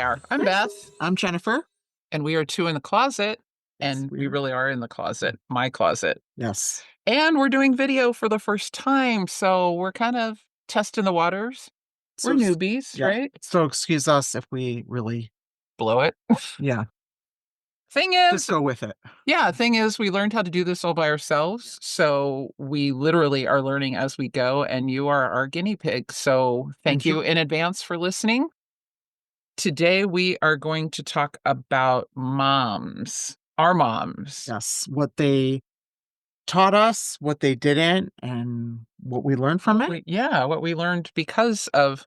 there. I'm Beth, I'm Jennifer. and we are two in the closet, Yes, and we we are. really are in the closet, my closet. Yes. And we're doing video for the first time, so we're kind of testing the waters. We're So, newbies, yeah. right? So excuse us if we really, Blow it. yeah, Thing just is, go with it. yeah, thing is, we learned how to do this all by ourselves, so we literally are learning as we go, and you are our guinea pig. So thank you in advance for listening. Today, we are going to talk about moms, our moms. Yes. What they taught us, what they didn't, and what we learned from it. What we learned because of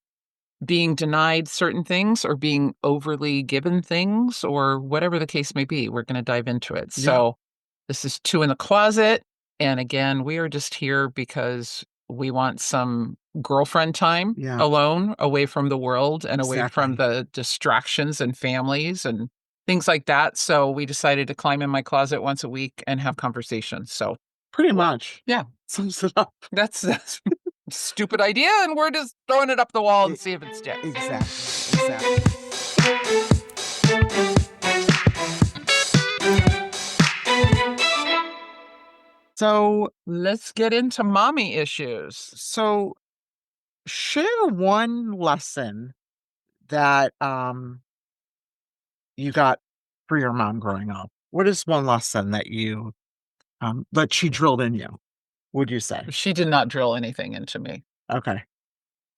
being denied certain things or being overly given things or whatever the case may be. We're going to dive into it. Yeah. So, this is Two in the Closet. And again, we are just here because we want some girlfriend time Yeah. alone, away from the world and away from Exactly. the distractions and families and things like that. So, we decided to climb in my closet once a week and have conversations. So, Pretty much. yeah, Sums it up. that's stupid idea, and we're just throwing it up the wall and It- see if it sticks. Exactly. So, Let's get into mommy issues. so share one lesson that you got for your mom growing up. What is one lesson that she drilled in you, would you say? She did not drill anything into me. Okay.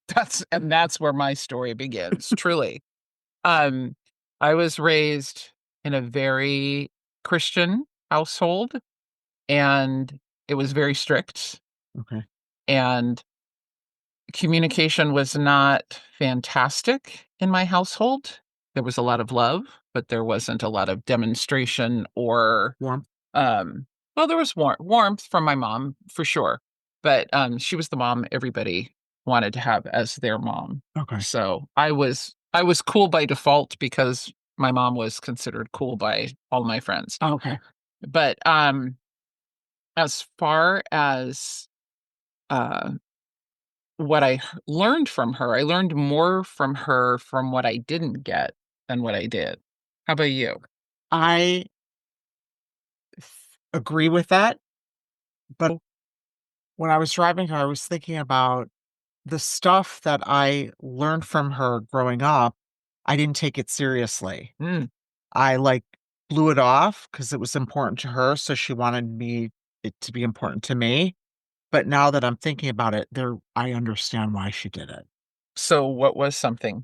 That's where my story begins, truly. Um, I was raised in a very Christian household, and it was very strict, Okay. and communication was not fantastic in my household. There was a lot of love, but there wasn't a lot of demonstration or Warm. Um, well, there was warmth from my mom for sure, but she was the mom everybody wanted to have as their mom. Okay. So I was cool by default because my mom was considered cool by all my friends. Okay. But as far as uh what learned from her, I learned more from her from what I didn't get than what I did. How about you? I agree with that, but when I was driving her, I was thinking about the stuff that I learned from her growing up. I didn't take it seriously. Mm, I, like, blew it off because it was important to her, so she wanted it to be important to me, but now that I'm thinking about it, I understand why she did it. so what was something?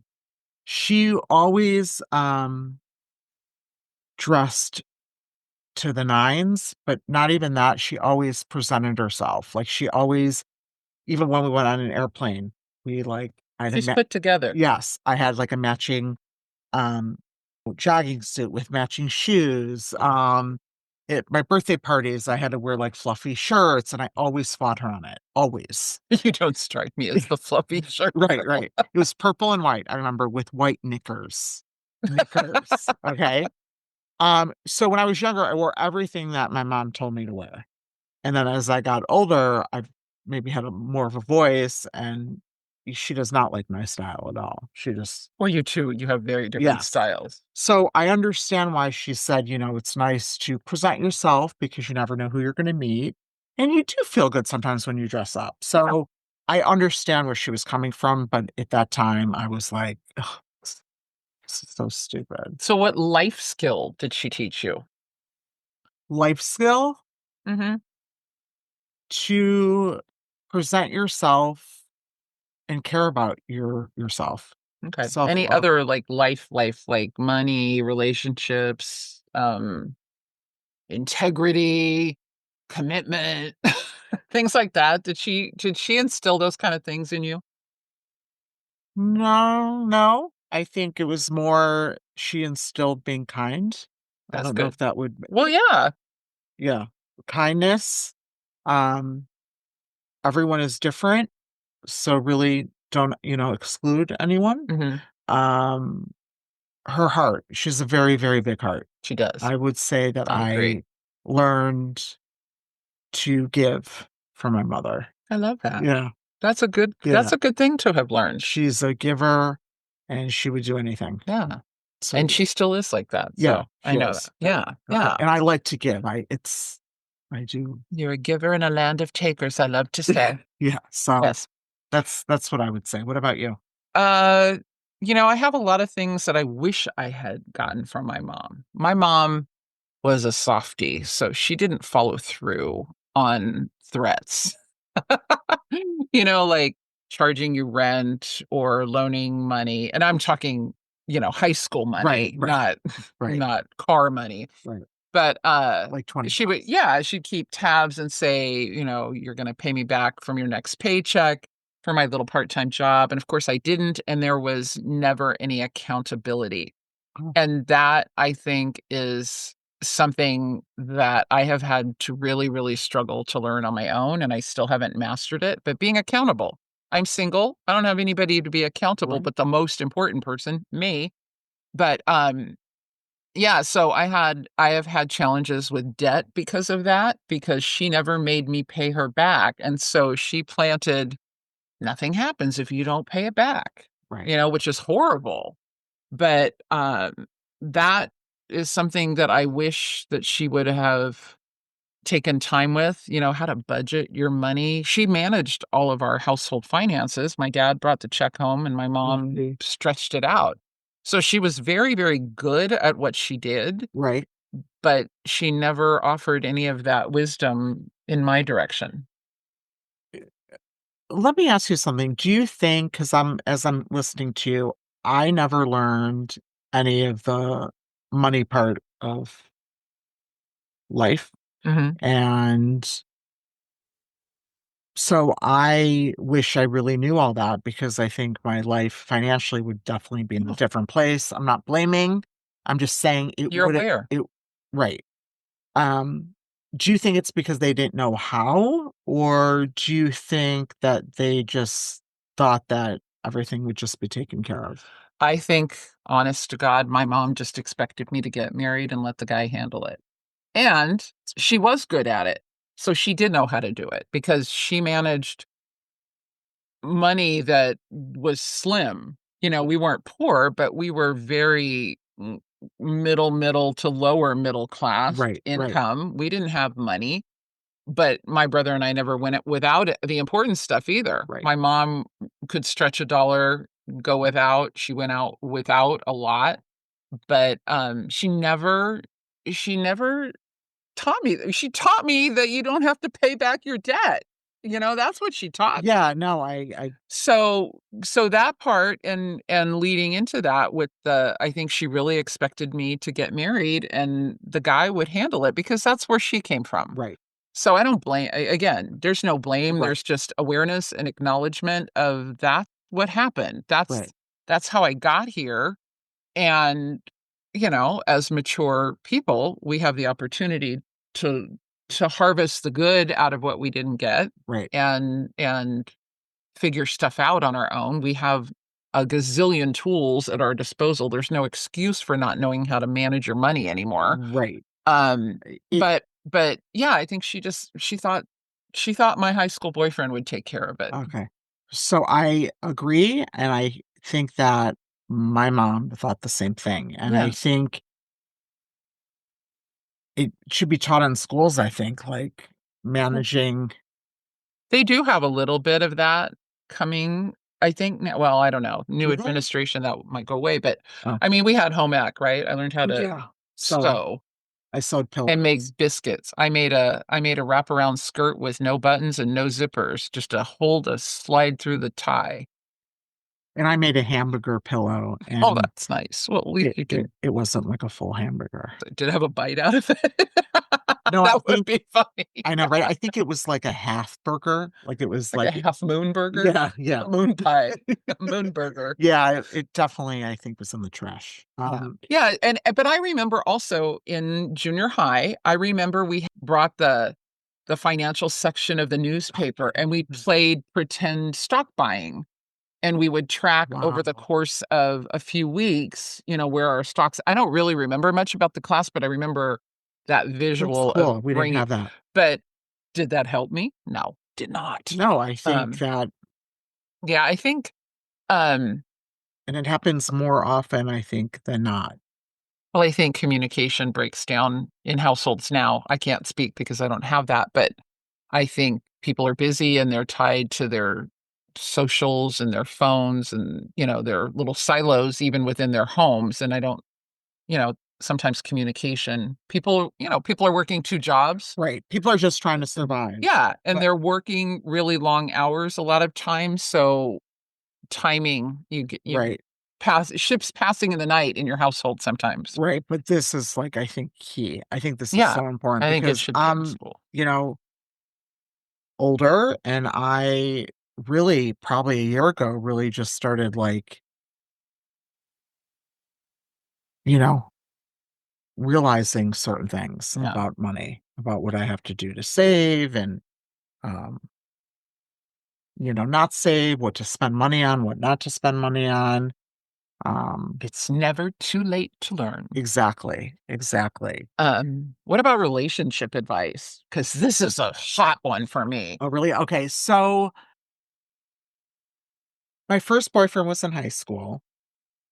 She always, dressed to the nines, but not even that, she always presented herself, like, she always even when we went on an airplane, we, like I had a She's ma put together. yes, I had, like, a matching, um, jogging suit with matching shoes, at my birthday parties, I had to wear, like, fluffy shirts, and I always fought her on it, always. You don't strike me as the fluffy shirt Right, girl. right. It was purple and white, I remember, with white knickers. Knickers, okay? So when I was younger, I wore everything that my mom told me to wear. And then as I got older, I maybe had more of a voice, and she does not like my style at all. She just Well, you too, you have very different yes. styles. So I understand why she said, it's nice to present yourself because you never know who you're gonna meet, and you do feel good sometimes when you dress up. So I understand where she was coming from, but at that time, I was like, "Ugh, this is so stupid." So what life skill did she teach you? Life skill? Mhm. To present yourself and care about yourself. Okay. Any Self-love. other, like, life, like money, relationships, integrity, commitment, things like that? Did she instill those kind of things in you? No, no. I think it was more she instilled being kind. I That's don't know good. if that would Well, yeah. yeah. Kindness. Um, Everyone is different, so really don't, exclude anyone. Mhm. Um, her heart, she's a very, very big heart. She does. I would say that I agree. I learned to give from my mother. I love that. Yeah, That's yeah. a good thing to have learned. She's a giver, and she would do anything. Yeah. And So she still is like that, yeah, so I she know that. is. Yeah, yeah. And I like to give. I do. You're a giver in a land of takers, I love to say. Yeah. So Yes. that's what I would say. What about you? Uh, I have a lot of things that I wish I had gotten from my mom. My mom was a softie, so she didn't follow through on threats. Like charging you rent or loaning money, and I'm talking, high school Right, money, right, not right, not car money. right. But, Like 20 she would bucks. yeah, she'd keep tabs and say, "You're gonna pay me back from your next paycheck for my little part-time job," and of course I didn't, and there was never any accountability. Oh, And that, I think, is something that I have had to really, really struggle to learn on my own, and I still haven't mastered it, but being accountable. I'm single, I don't have anybody to be accountable, right, but the most important person, me. But, yeah, so I have had challenges with debt because of that, because she never made me pay her back, and so she planted, "Nothing happens if you don't pay it back," right. which is horrible. But, that is something that I wish that she would have taken time with, how to budget your money. She managed all of our household finances. My dad brought the check home and my mom Okay. stretched it out. So she was very, very good at what she did, Right. but she never offered any of that wisdom in my direction. Let me ask you something. Do you think, because as I'm listening to you, I never learned any of the money part of life. Mhm. And so I wish I really knew all that because I think my life financially would definitely be in a Oh, different place. I'm not blaming. I'm just saying it you're would aware. it right. Um, do you think it's because they didn't know how, or do you think that they just thought that everything would just be taken care of? I think, honest to God, my mom just expected me to get married and let the guy handle it. And she was good at it. So she did know how to do it because she managed money that was slim. We weren't poor, but we were very middle to lower middle class Right, right, income. We didn't have money, but my brother and I never went it without the important stuff either. right. My mom could stretch a dollar, go without. She went out without a lot, but she never she taught me that you don't have to pay back your debt. That's what she taught me. Yeah, no, I So that part and leading into that with I think she really expected me to get married and the guy would handle it because that's where she came from. right, So I don't blame again, there's no blame, right, there's just awareness and acknowledgement of that what happened. right, That's how I got here. And, as mature people, we have the opportunity to harvest the good out of what we didn't get right, and figure stuff out on our own. We have a gazillion tools at our disposal. There's no excuse for not knowing how to manage your money anymore. right. Um, It but yeah, I think she thought my high school boyfriend would take care of it. okay. So I agree, and I think that my mom thought the same thing, and I Yeah. think it should be taught in schools, I think, like managing. They do have a little bit of that coming, I think now well, I don't know, new Do they? administration that might go away, but, Oh, I mean, we had home ec, right? I learned how to yeah. So sew I sewed and pillows, make biscuits. I made a wraparound skirt with no buttons and no zippers just to hold a slide through the tie. and I made a hamburger pillow, Oh, and that's nice. Well, at least it you it can it wasn't like a full hamburger. did it have a bite out of it? No, I That would think be funny. I know, right? I think it was like a half burger, like, it was Like a like half moon burger? yeah, yeah. A moon pie, a moon burger. Yeah, it definitely, I think, was in the trash. Yeah. Yeah, but I remember also in junior high, I remember we brought the financial section of the newspaper and we played pretend stock buying, and we would track over Wow, the course of a few weeks, where our stocks I don't really remember much about the class, but I remember that that's visual of cool. We didn't bringing have that. but did that help me? No, did not. No, I think Um, that yeah, I think, um and it happens more often, I think, than not. Well, I think communication breaks down in households now. I can't speak because I don't have that, but I think people are busy and they're tied to their socials and their phones and, their little silos even within their homes. And I don't, sometimes communication, people are working 2 jobs. Right. People are just trying to survive. Yeah, and But they're working really long hours a lot of times, so timing, you right. pass ships passing in the night in your household sometimes. Right. But this is like, I think, key. I think this is Yeah, so important I think it because should be in school. you know, older and I really probably a year ago really just started like, you know, realizing certain things Yeah. about money, about what I have to do to save and um, not save, what to spend money on, what not to spend money on. Um, It's never too late to learn. exactly, exactly. What about relationship advice? Because this is a hot one for me. Oh, really? Okay, so my first boyfriend was in high school,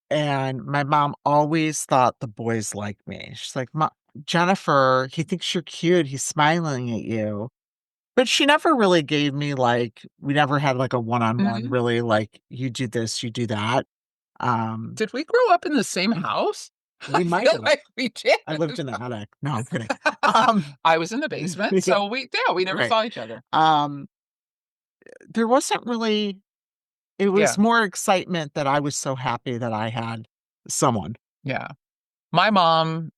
and my mom always thought the boys liked me. She's like, Jennifer, he thinks you're cute. He's smiling at you. But she never really gave me like, we never had like a one on one, Mhm. really, like, you do this, you do that. Um, Did we grow up in the same house? I we might feel have. like we did. I lived in the attic. No, I'm kidding. Um, I was in the basement, yeah, so we never right. saw each other. Um, there wasn't really, it was Yeah, more excitement that I was so happy that I had someone. yeah. My mom,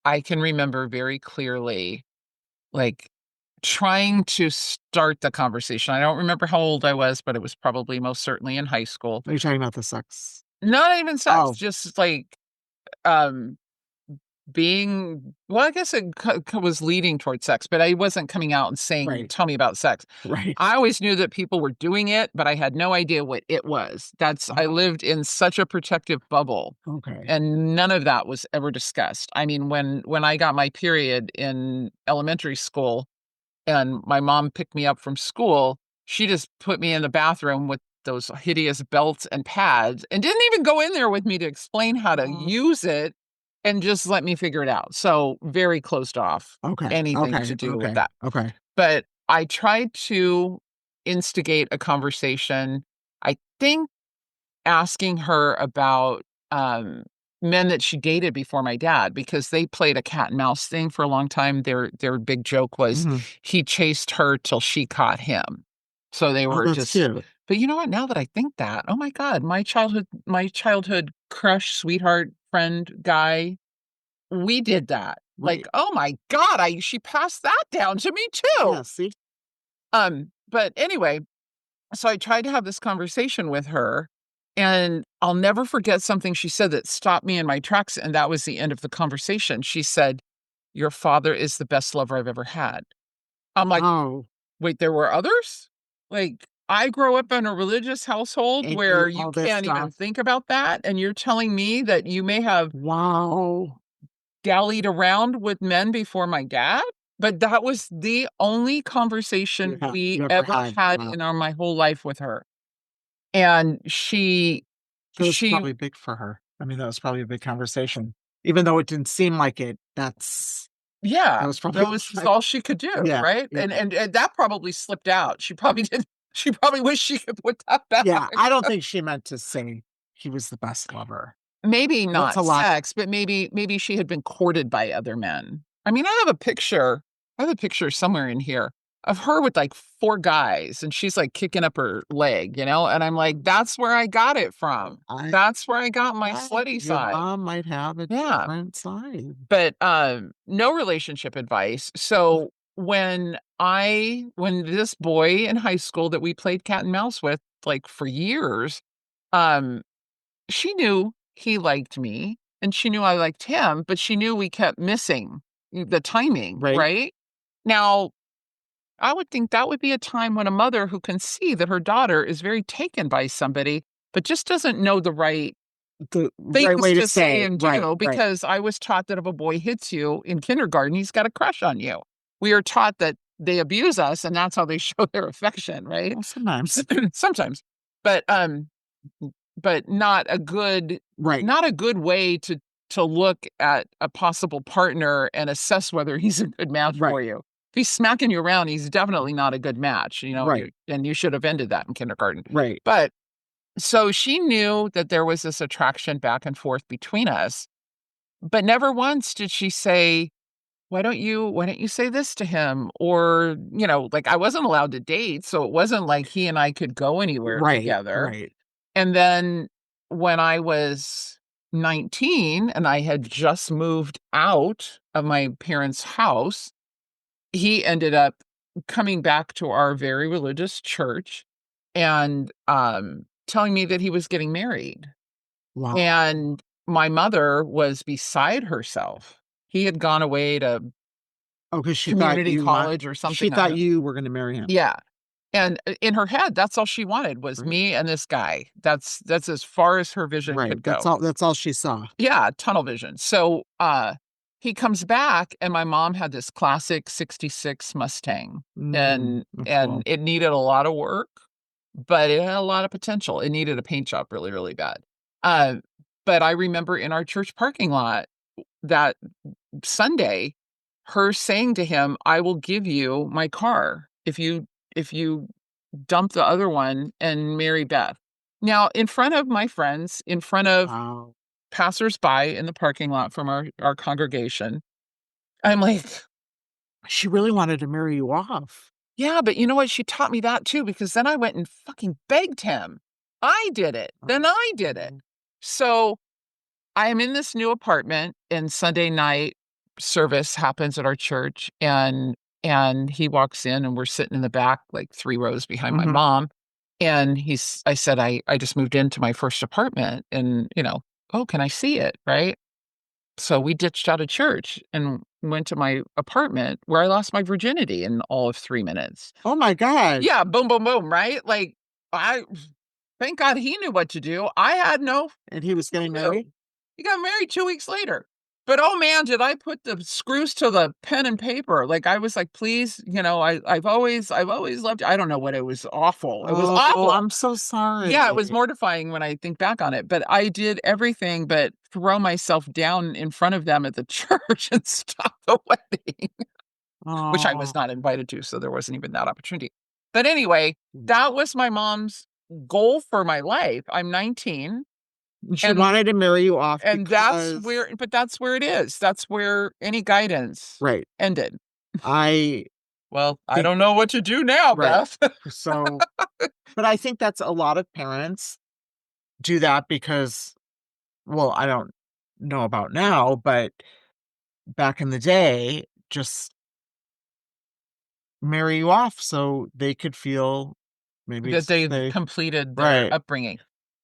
I can remember very clearly, like, trying to start the conversation. I don't remember how old I was, but it was probably most certainly in high school. Are you talking about the sex? Not even sex, Oh, just, like, um, being well, I guess it was leading towards sex, but I wasn't coming out and saying, right, "Tell me about sex." right. I always knew that people were doing it, but I had no idea what it was. I Oh, lived in such a protective bubble, okay. and none of that was ever discussed. I mean, when I got my period in elementary school and my mom picked me up from school, she just put me in the bathroom with those hideous belts and pads and didn't even go in there with me to explain how to Oh, use it and just let me figure it out. So, very closed off okay, anything okay, to do with okay, that. okay. But I tried to instigate a conversation. I think asking her about, men that she dated before my dad because they played a cat and mouse thing for a long time. Their big joke was Mhm. he chased her till she caught him. So they Oh, were that's just cute. but you know what? Now that I think that, oh my god, my childhood crush, sweetheart, friend, guy, we did that. Like, Right. oh my god, I she passed that down to me too. Yeah, see? But anyway, so I tried to have this conversation with her, and I'll never forget something she said that stopped me in my tracks, and that was the end of the conversation. She said, "Your father is the best lover I've ever had." I'm like, Oh, "Wait, there were others?" Like, I grew up in a religious household and where you you all this can't even stuff. think about that, and you're telling me that you may have Wow. dallied around with men before my dad? But that was the only conversation Yeah, we you ever ever had. had Wow. in my whole life with her. And So it's she probably big for her. I mean, that was probably a big conversation. Even though it didn't seem like it, that yeah, was probably that was like, all she could do, yeah, right? yeah, And that probably slipped out. She probably did she probably wished she could put that yeah. back. I don't think she meant to say he was the best lover. Maybe That's a not lot. sex, but maybe she had been courted by other men. I mean, I have a picture somewhere in here of her with, like, 4 guys, and she's, like, kicking up her leg, and I'm like, "That's where I got it from. I That's where I got my Yeah, slutty your side." mom might have a Yeah. different side. But, no relationship advice. So when this boy in high school that we played cat and mouse with, like, for years, um, she knew he liked me, and she knew I liked him, but she knew we kept missing the timing, Right? right? Now, I would think that would be a time when a mother who can see that her daughter is very taken by somebody, but just doesn't know the right The right things way to to say say, and right, do, right. because I was taught that if a boy hits you in kindergarten, he's got a crush on you. We are taught that they abuse us and that's how they show their affection, right? Well, sometimes. Sometimes. But but Right. not a good way to look at a possible partner and assess whether he's a good match Right. for you. If he's smacking you around, he's definitely not a good match, Right. and you should have ended that in kindergarten. Right. But so she knew that there was this attraction back and forth between us, but never once did she say, why don't you say this to him? Or, like I wasn't allowed to date, so it wasn't like he and I could go anywhere Right. together. Right. And then when I was 19 and I had just moved out of my parents' house, he ended up coming back to our very religious church and telling me that he was getting married. Wow. And my mother was beside herself. He had gone away to Oh, because community college or she something. I thought don't. you were gonna marry him. Yeah. And in her head, that's all she wanted was Right. me and this guy. That's as far as her vision Right. could go. That's all she saw. Yeah, tunnel vision. So, he comes back and my mom had this classic '66 Mustang, That's and cool. it needed a lot of work, but it had a lot of potential. It needed a paint job really, really bad. Uh, but I remember in our church parking lot that Sunday, her saying to him, "I will give you my car if you dump the other one and marry Beth." Now, in front of my friends, in front of Wow. passersby in the parking lot from our congregation, I'm like, She really wanted to marry you off. "Yeah, but you know what? She taught me that too because then I went and fucking begged him. I did it. Then I did it." Mhm. So I am in this new apartment, and Sunday night service happens at our church, and he walks in, and we're sitting in the back, like 3 rows behind my Mhm. mom, and I said, "I just moved into my first apartment and, oh, can I see it?" Right? So we ditched out of church and went to my apartment where I lost my virginity in all of 3 minutes. Oh my god. Yeah, boom, boom, boom, right? Like, I thank God he knew what to do. I had no And he was getting clue. married? He got married 2 weeks later. But, oh, man, did I put the screws to the pen and paper. Like, I was like, "Please, I've always loved you." I don't know what it was awful. It was Oh, awful. I'm so Yeah, it was sorry. mortifying when I think back on it, but I did everything but throw myself down in front of them at the church and stop the wedding, which I was Oh. not invited to, so there wasn't even that opportunity. But anyway, that was my mom's goal for my life. I'm 19, She and wanted to marry you off that's because where that's where it is. That's where any guidance right. ended. I Well, I think don't know what to do now, right. Beth. So but I think that's a lot of parents do that because well, I don't know about now, but back in the day, just marry you off so they could feel maybe That it's they've safe. completed their Right. upbringing.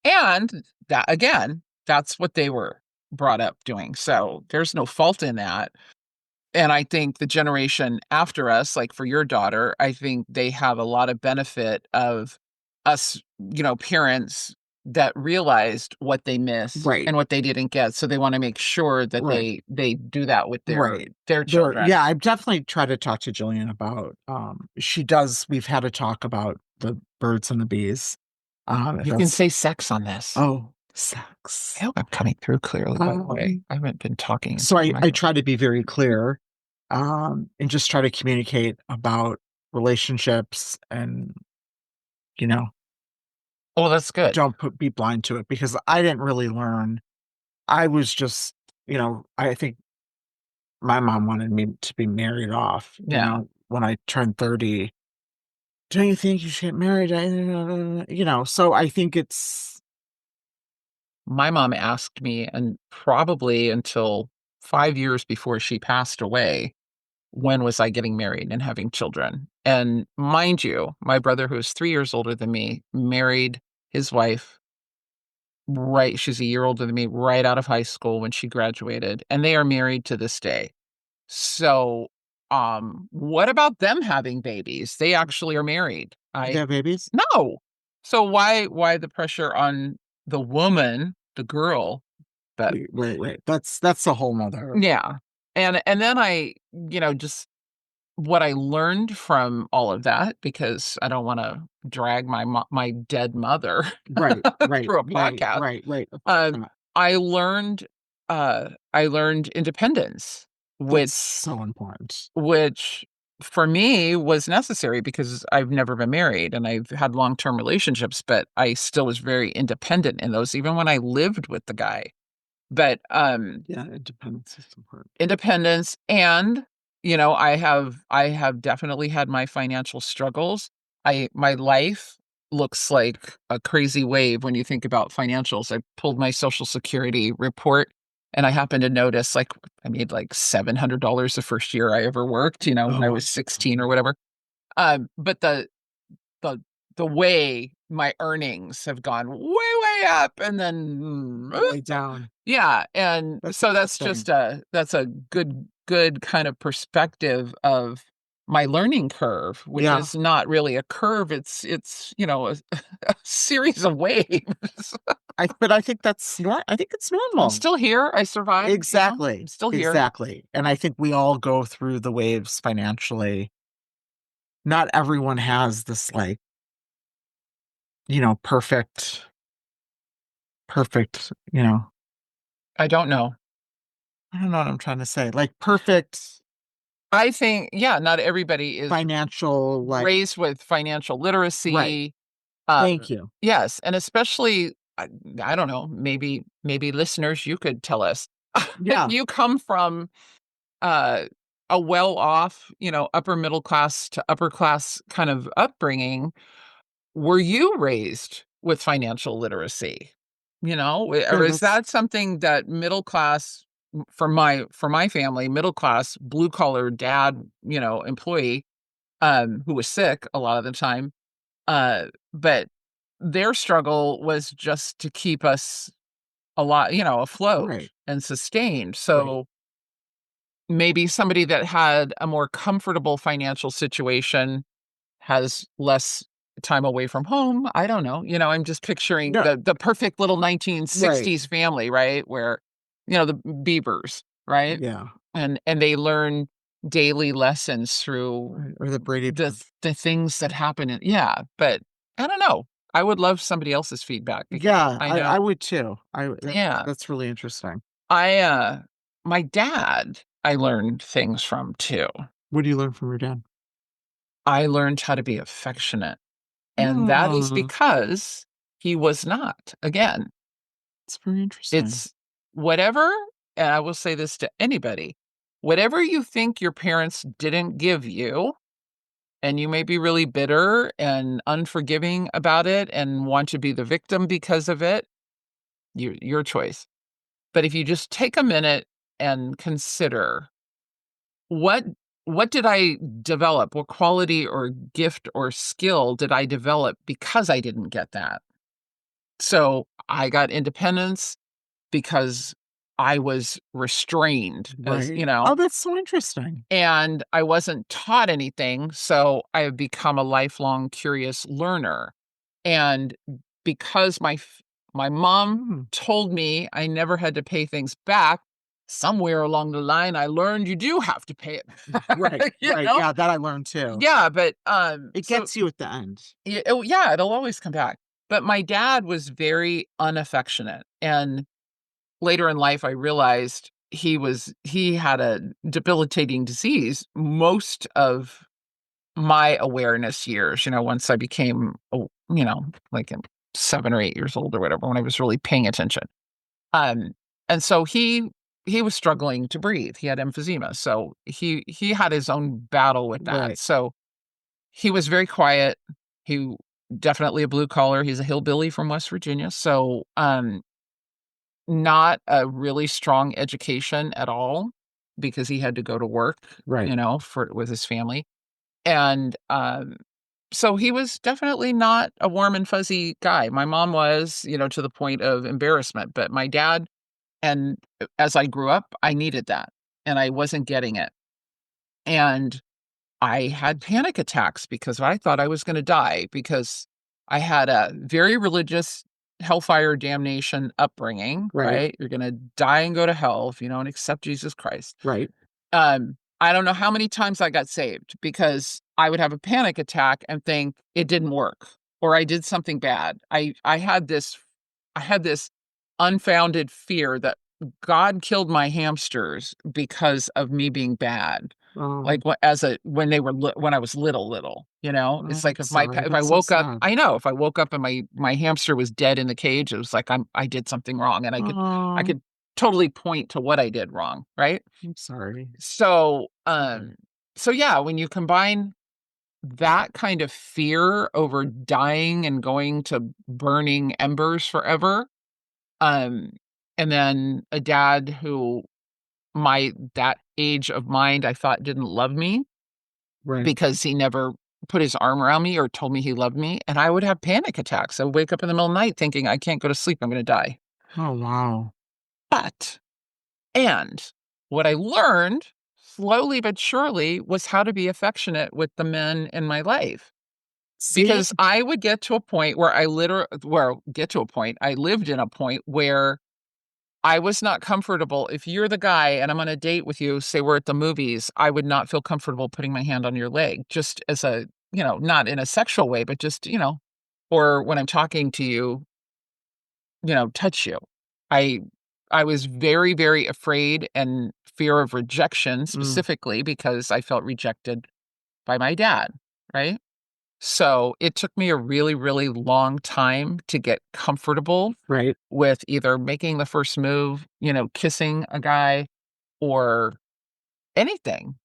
And that again, that's what they were brought up doing. So there's no fault in that. And I think the generation after us, like for your daughter, I think they have a lot of benefit of us, parents that realized what they missed Right. and what they didn't get. So they want to make sure that Right. they do that with their Right. their There children. yeah, I've definitely tried to talk to Jillian about, she does we've had a talk about the birds and the bees. You can That's say sex on this. oh, I sex. hope I'm coming through clearly, by the way. Um, I haven't been talking into so the I microphone. try to be very clear, and just try to communicate about relationships and, you know, Oh, that's good. don't be blind to it because I didn't really learn. I was just, I think my mom wanted me to be married off, Yeah. when I turned 30. "Don't you think you should get married?" So I think it's My mom asked me, and probably until 5 years before she passed away, when was I getting married and having children? And mind you, my brother, who is 3 years older than me, married his wife she's a year older than me, right out of high school when she graduated, and they are married to this day. So, what about them having babies? They actually are married. do they I have babies? No. So why the pressure on the woman, the girl? But Wait. That's a whole 'nother yeah. And then I, just what I learned from all of that, because I don't wanna drag my dead mother Right, right, through a right, podcast, right, right. Of course um, not. I learned, I learned independence, That's which so important. which for me was necessary because I've never been married and I've had long-term relationships, but I still was very independent in those even when I lived with the guy. But, Yeah, independence is important. independence and, I have definitely had my financial struggles. I My life looks like a crazy wave when you think about financials. I pulled my Social Security report, and I happened to notice, like, I made, like, $700 the first year I ever worked, when I Oh, was 16 or whatever. But the the way my earnings have gone way, way up and then way down. yeah, and That's so interesting. that's a good kind of perspective of my learning curve, which Yeah, is not really a curve, it's a series of waves. but I think I think it's I'm normal. still here, I survived, I'm Exactly, still here. exactly, and I think we all go through the waves financially. Not everyone has this, like, perfect, I don't know. I don't know what I'm trying to say, like, perfect I think, yeah, not everybody is financial, like. raised with financial Right, literacy. thank you. Yes, and especially, I don't know, maybe listeners, you could tell us. If Yeah, you come from, uh, a well-off, upper middle class to upper class kind of upbringing, were you raised with financial literacy? Or sure, is that something that middle class for my family, middle class, blue collar dad, employee, who was sick a lot of the time, but their struggle was just to keep us afloat right, and sustained. right. So maybe somebody that had a more comfortable financial situation has less time away from home. I don't know. I'm just picturing No, the perfect little right, 1960s family, right? Where, the Beavers, right? yeah, And they learn daily lessons through right, or the Brady Bunch. the things that happen yeah, but I don't know. I would love somebody else's feedback because Yeah, I I know would too. yeah. That's really interesting. I, my dad, I learned things from too. What do you learn from your dad? I learned how to be affectionate, and that is Oh, because he was not. Again, it's very interesting. it's whatever, and I will say this to anybody, whatever you think your parents didn't give you, and you may be really bitter and unforgiving about it and want to be the victim because of it, your choice. But if you just take a minute and consider what what did I develop? What quality or gift or skill did I develop because I didn't get that? So I got independence because I was restrained Right. Oh, that's so interesting. and I wasn't taught anything. So I have become a lifelong curious learner. And because my mom Hmm. told me I never had to pay things back, somewhere along the line I learned you do have to pay it Right, back, right. Yeah, that I learned too. Yeah, but It so gets you at the end. yeah, it'll always come back. But my dad was very unaffectionate, and later in life I realized he had a debilitating disease most of my awareness years, once I became, like, 7 or 8 years old or whatever, when I was really paying attention. Um, and so he was struggling to breathe. He had emphysema, so he had his own battle with that. Right, So he was very quiet. He definitely a blue collar. He's a hillbilly from West Virginia, so, not a really strong education at all because he had to go to work, right, for with his family. And, so he was definitely not a warm and fuzzy guy. My mom was, to the point of embarrassment, but my dad and as I grew up, I needed that, and I wasn't getting it. And I had panic attacks because I thought I was gonna die because I had a very religious hellfire damnation upbringing, right, right? You're gonna die and go to hell if you don't accept Jesus Christ. right. Um I don't know how many times I got saved because I would have a panic attack and think it didn't work or I did something bad. I had this unfounded fear that God killed my hamsters because of me being bad. Oh, Like what as a when they were when I was little, you know? oh, It's I'm like sorry. if I That's so woke up, sad. I know if I woke up and my hamster was dead in the cage, it was like I did something wrong and I Oh, could totally point to what I did wrong, right? I'm sorry. So, Okay. so yeah, when you combine that kind of fear over dying and going to burning embers forever, um, and then a dad who that age of mind I thought didn't love me Right. because he never put his arm around me or told me he loved me, and I would have panic attacks. I would wake up in the middle of the night thinking, I can't go to sleep, I'm gonna die. Oh, wow. But And what I learned slowly but surely was how to be affectionate with the men in my life. See? Because I would get to a point where I lived in a point where I was not comfortable. If you're the guy and I'm on a date with you, say we're at the movies, I would not feel comfortable putting my hand on your leg just as a, not in a sexual way, but just, or when I'm talking to you, touch you. I I was very, very afraid and fear of rejection Mm, specifically because I felt rejected by my dad, right? So it took me a really, really long time to get comfortable right. with either making the first move, kissing a guy or anything,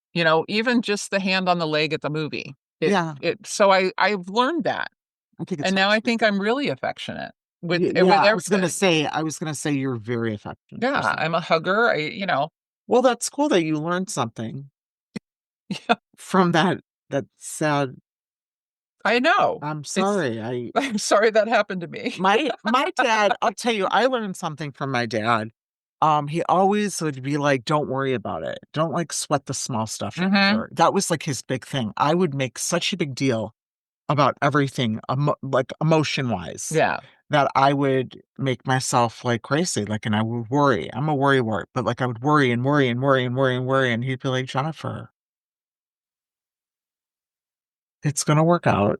even just the hand on the leg at the movie. Yeah. So I've learned that. I think it's And now I actually think I'm really affectionate with yeah, everybody. I was gonna say you're a very affectionate Yeah, person. I'm a hugger. I. Well, that's cool that you learned something Yeah, from that sad I know. I'm It's sorry. I'm sorry that happened to me. My dad, I'll tell you, I learned something from my dad. He always would be like, "Don't worry about it. Don't, like, sweat the small stuff Mhm. over." That was, like, his big thing. I would make such a big deal about everything, like, emotion-wise, Yeah. that I would make myself, like, crazy, like, and I would worry. I'm a worrywart, but, like, I would worry and worry and worry and worry and worry, and he'd be like, "Jennifer, it's gonna work out."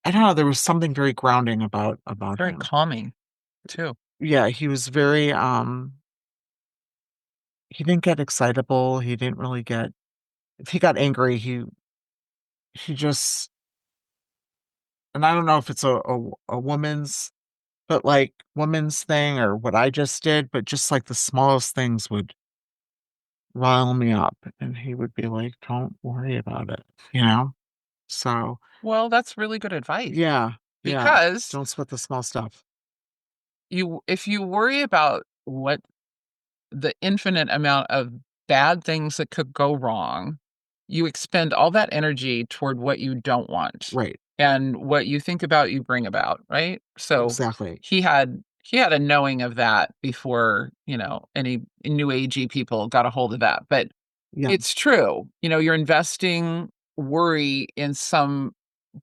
I don't know, there was something very grounding about Very him. calming too. Yeah, he was very, he didn't get excitable, he didn't really get if he got angry, he just and I don't know if it's a woman's but, like, woman's thing or what I just did, but just, like, the smallest things would rile me up, and he would be like, "Don't worry about it," you know? So, Well, that's really good advice yeah, yeah, because don't sweat the small stuff. if you worry about what the infinite amount of bad things that could go wrong, you expend all that energy toward what you don't want. Right, And what you think about, you bring about, right? So exactly. he had a knowing of that before, any new agey people got a hold of that. But Yeah, it's true. You're investing worry in some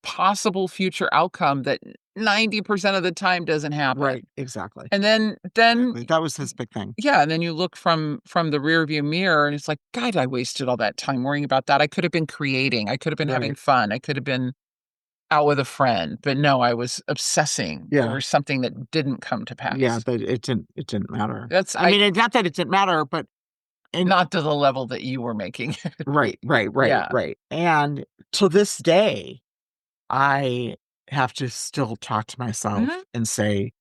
possible future outcome that 90% of the time doesn't happen. right, exactly, And then exactly, that was his big thing. yeah, and then you look from the rearview mirror and it's like, God, I wasted all that time worrying about that. I could have been creating. I could have been having Right, fun. I could have been out with a friend. But no, I was obsessing yeah. over something that didn't come to Yeah, pass. but it didn't matter. That's I I mean, it's not that it didn't matter, but and not to the level that you were making it right, be. right, right, Yeah. right, and to this day, I have to still talk to myself Mhm. and say,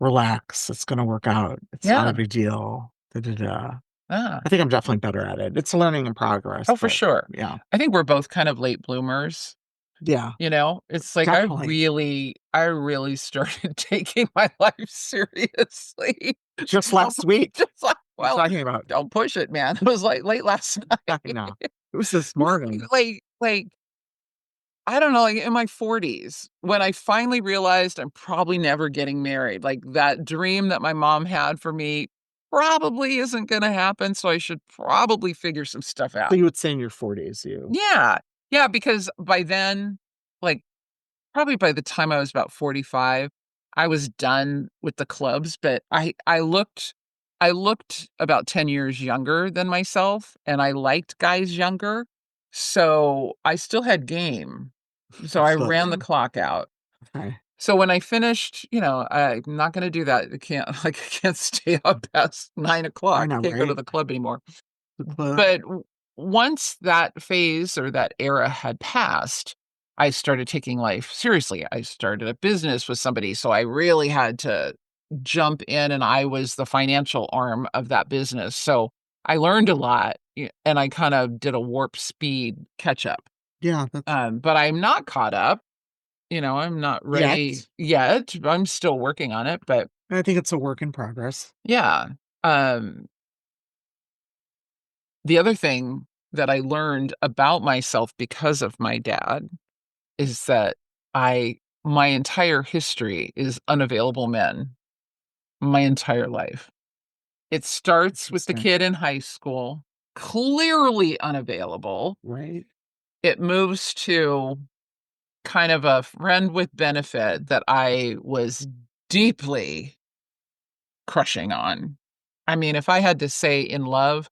"Relax, it's gonna work out. It's not a Yeah. big deal. Da, da, da." Ah. I think I'm definitely better at it. It's a learning in progress, Oh, for but sure. yeah. I think we're both kind of late bloomers. Yeah, It's like definitely. I really started taking my life seriously. Just last week. Just like, What are you well, talking about? don't push it, man. It was like late last I night. know. It was this morning. Like, I don't know, like in my 40s, when I finally realized I'm probably never getting married, like that dream that my mom had for me probably isn't gonna happen. So I should probably figure some stuff So out. you would say in your 40s, you Yeah. Yeah, because by then, like probably by the time I was about 45, I was done with the clubs, but I looked I looked about 10 years younger than myself, and I liked guys younger, so I still had game. So I ran the Absolutely. clock out. Okay. So when I finished, I'm not gonna do that. I can't like, I can't stay up past 9 o'clock. I know, Can't go to right? the club anymore. The But once that phase or that era had passed, I started taking life seriously. I started a business with somebody, so I really had to jump in, and I was the financial arm of that business. So I learned a lot, and I kind of did a warp speed catch up. yeah, that's But I'm not caught up. I'm not ready yet. yet. I'm still working on it, but I think it's a work in progress. yeah. Um, the other thing that I learned about myself because of my dad is that my entire history is unavailable men, my entire life. It starts with the Interesting. kid in high school, clearly unavailable. Right? It moves to kind of a friend with benefit that I was deeply crushing on. I mean, if I had to say in love,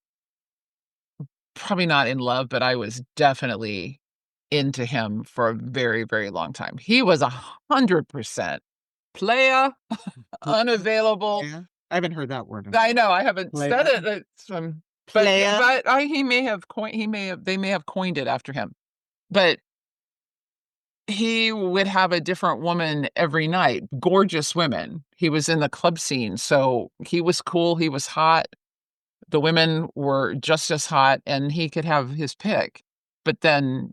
probably not in love, but I was definitely into him for a very, very long time. He was 100% player, unavailable. Yeah. I haven't heard that word in I know I haven't said player. it. But Player. he may have coined. They may have coined it after him. But he would have a different woman every night, gorgeous women. He was in the club scene, so he was cool. He was hot. The women were just as hot, and he could have his pick. But then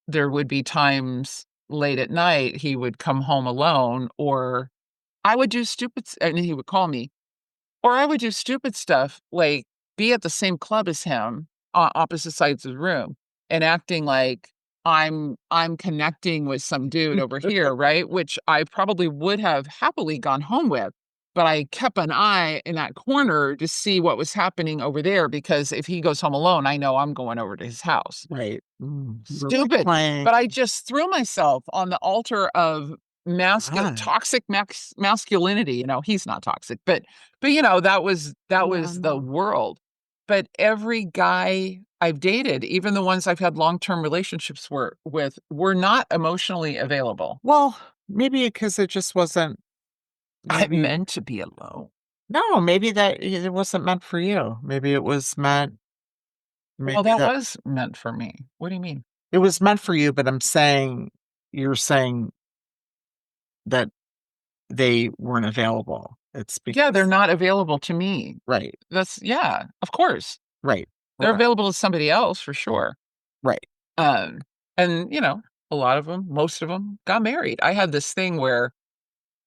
there would be times late at night he would come home alone, or I would do and he would call me, or I would do stupid stuff like be at the same club as him on opposite sides of the room and acting like I'm connecting with some dude over here, right? Which I probably would have happily gone home with, but I kept an eye in that corner to see what was happening over there, because if he goes home alone, I know I'm going over to his house. Right. You were like Stupid, playing. but I just threw myself on the altar of Ah, toxic masculinity. He's not toxic, but that yeah, was the no. world. But every guy I've dated, even the ones I've had long-term relationships were not emotionally available. Well, maybe because it just wasn't I'm maybe meant to be alone. no, maybe that it wasn't meant for you. Maybe it was meant Well, maybe that that was meant for me. What do you mean? it was meant for you, but you're saying that they weren't available. It's Yeah, they're because not available to me. right, Yeah, of course. right, They're right, available to somebody else for sure. right. Um, and a lot of them, most of them got married. I had this thing where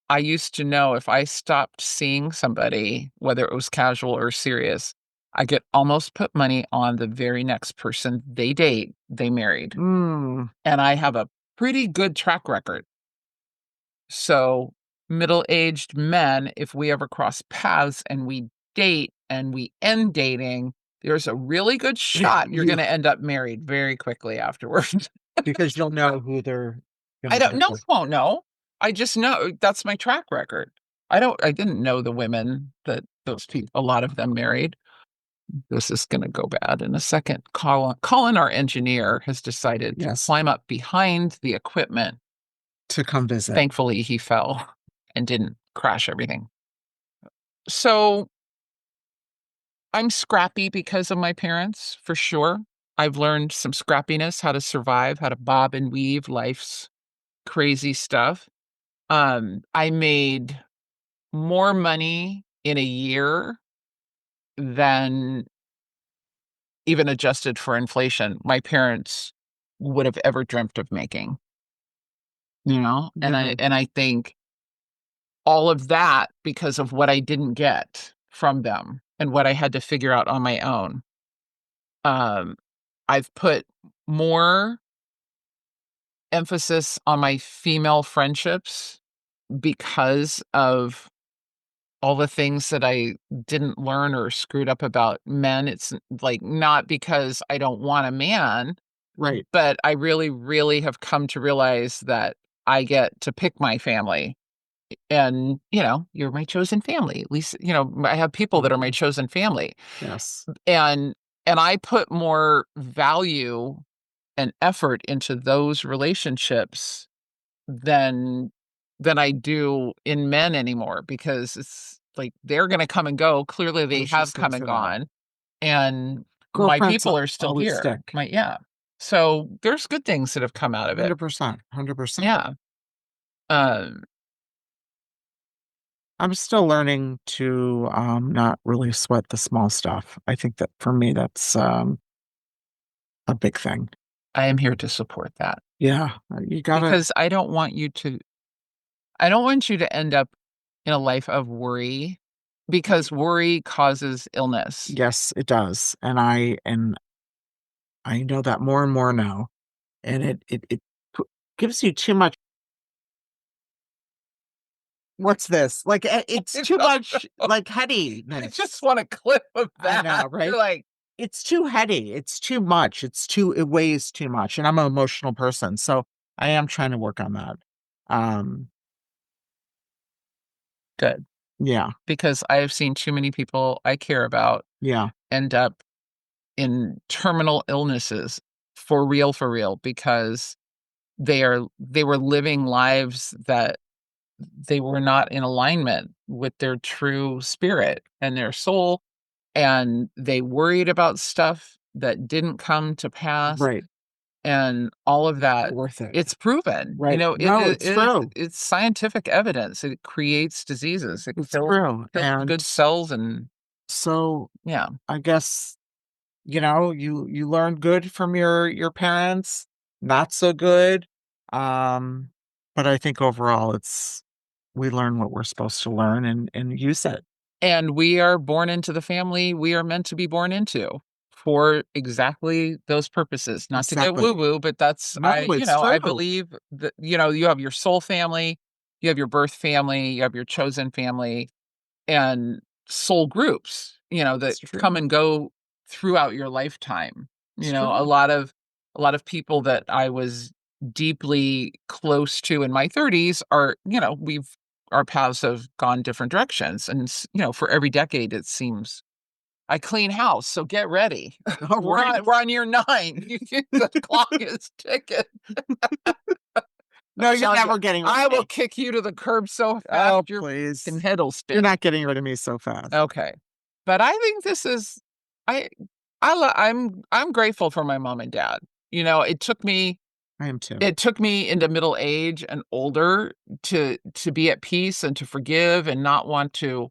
I used to know if I stopped seeing somebody, whether it was casual or serious, I could almost put money on the very next person they married. Mm, And I have a pretty good track record. So, middle-aged men, if we ever cross paths and we date and we end dating, there's a really good shot you're you gonna end up married very quickly afterwards. because you'll know who they're I gonna don't go know, for. I won't know. I just know that's my track record. I didn't know the women that those people a lot of them married. This is gonna go bad in a second. Colin, our engineer, has decided to Yes, climb up behind the equipment. to come visit. Thankfully, he fell and didn't crash everything. So, I'm scrappy because of my parents, for sure. I've learned some scrappiness, how to survive, how to bob and weave life's crazy stuff. I made more money in a year than, even adjusted for inflation, my parents would have ever dreamt of making, And Yeah, I think all of that because of what I didn't get from them and what I had to figure out on my own. Um, I've put more emphasis on my female friendships because of all the things that I didn't learn or screwed up about men. It's like not because I don't want a man, right. but I really, really have come to realize that I get to pick my family. And, you're my chosen family. At least, I have people that are my Mhm. chosen family. Yes. And I put more value and effort into those relationships than I do in men anymore, because it's like they're gonna come and go. Clearly, I they was have just gonna come and say that. gone, and my Girlfriends people are still always here. stick. Yeah. So, there's good things that have come out of it. 100%, 100%. Yeah. Um, I'm still learning to, not really sweat the small stuff. I think that for me, that's, a big thing. I am here to support that, Yeah, you gotta. because I don't want you to end up in a life of worry, because worry causes illness. Yes, it does, and I know that more and more now, and it p gives you too much. What's this? Like, it's too much, like, I just headiness. want a clip of I that. know, You're right? like, It's too heady, it's too much, it weighs too much, and I'm an emotional person, so I am trying to work on that. Um, "Good," yeah, because I have seen too many people I care about yeah, end up in terminal illnesses, for real, because they were living lives that they were not in alignment with their true spirit and their soul, and they worried about stuff that didn't come to pass, right, and all of not that. worth it. It's proven, Right. No, it's true. it's scientific evidence. It creates diseases. It It's kills true, and good cells, and so, yeah. I guess, you learn good from your parents, not so good, um, but I think overall we learn what we're supposed to learn and use it. And we are born into the family we are meant to be born into, for exactly those purposes. Not to get Exactly. woo woo, but that's, No, it's I true. believe that, you have your soul family, you have your birth family, you have your chosen family, and soul groups, that It's come true. and go throughout your lifetime. It's A true. lot of people that I was deeply close to in my 30s are, our paths have gone different directions. And, for every decade, it seems I clean house. So get ready. All right. We're on year 9. The clock is ticking. No, I'm you're telling you, never getting rid of I will me. kick you to the curb so fast Oh, your fucking please. head will You're spin. not getting rid of me so fast. Okay. But I think this is I I'm grateful for my mom and dad. I am too. It took me into middle age and older to be at peace and to forgive and not want to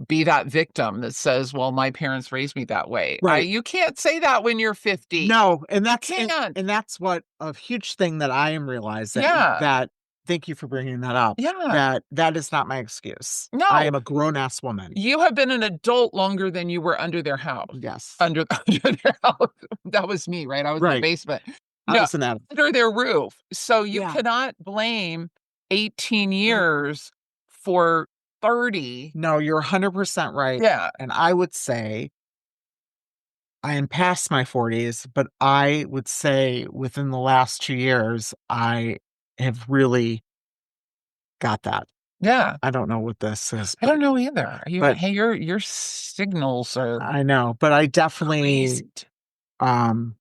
be that victim that says, "Well, my parents raised me that way." Right. You can't say that when you're 50. No, You can't. and that's what a huge thing that I am realizing Yeah. that thank you for bringing that up, Yeah. that is not my excuse. I No. am a grown ass woman. You have been an adult longer than you were under their house. Yes. Under under their house. That was me, right? I was in the Right. basement. I No, was an adult. under their roof. So you Yeah. cannot blame 18 No. years for 30. No, you're 100% right, Yeah. and I would say I am past my 40s, but I would say within the last 2 years, I have really got that. Yeah. I don't know what this is, I don't know either. but Your signals are I know, but I definitely, crazy. um,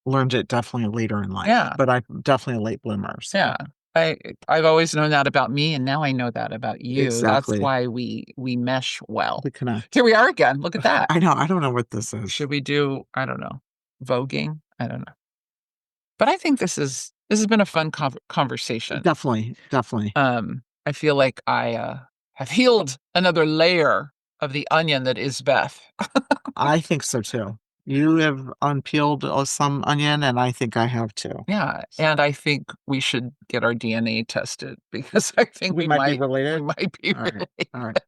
learned it definitely later in life, Yeah. but I'm definitely a late bloomer, so Yeah. I I've always known that about me, and now I know that about you. That's exactly. why we mesh well. We connect. Here we are again. Look at that. I don't know what this is. Should we do, I don't know, voguing? I don't know. But I think this has been a fun conversation. Definitely, definitely. I feel like I, have healed another layer of the onion that is Beth. I think so too. You have unpeeled, some onion, and I think I have too. Yeah, and I think we should get our DNA tested, because I think We might be we related? might be Alright, related. alright.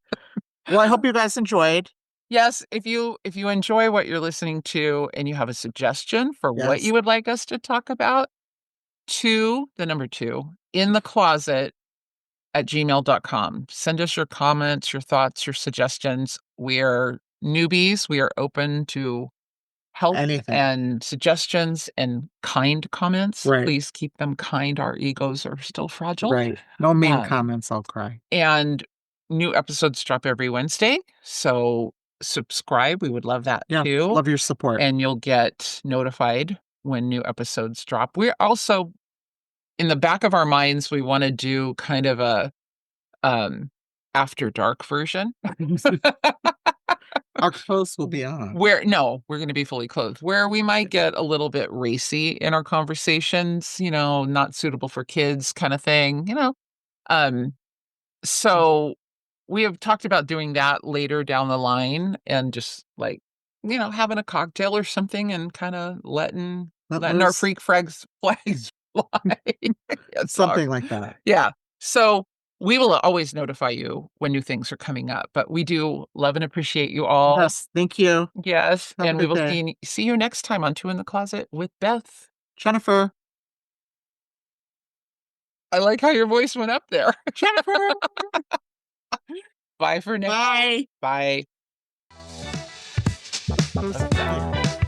Well, I hope you guys enjoyed. Yes, if you enjoy what you're listening to and you have a suggestion for what Yes. you would like us to talk about, the number 2, in the closet at gmail.com. Send us your comments, your thoughts, your suggestions. We are newbies. We are open to help Anything. and suggestions and kind comments, Right. please keep them kind. Our egos are still fragile. Right. No mean Um, comments, I'll cry. and new episodes drop every Wednesday. So subscribe. We would love that Yeah, too. love your support. And you'll get notified when new episodes drop. We're also in the back of our minds, we want to do kind of a um after dark version. Our clothes will be on. Where no, we're gonna be fully clothed, where we might get a little bit racy in our conversations, not suitable for kids kinda thing. Um, so we have talked about doing that later down the line and just, like, having a cocktail or something and kinda letting Let letting our loose. freak frags flags fly. Yeah, talk. Something like that. Yeah. So, we will always notify you when new things are coming up, but we do love and appreciate you all. Yes, thank you. Yes, Have a and we good will day. see you next time on Two in the Closet with Beth. Jennifer. I like how your voice went up there. Jennifer. Bye for now. Bye. Bye. So Love sweet. that.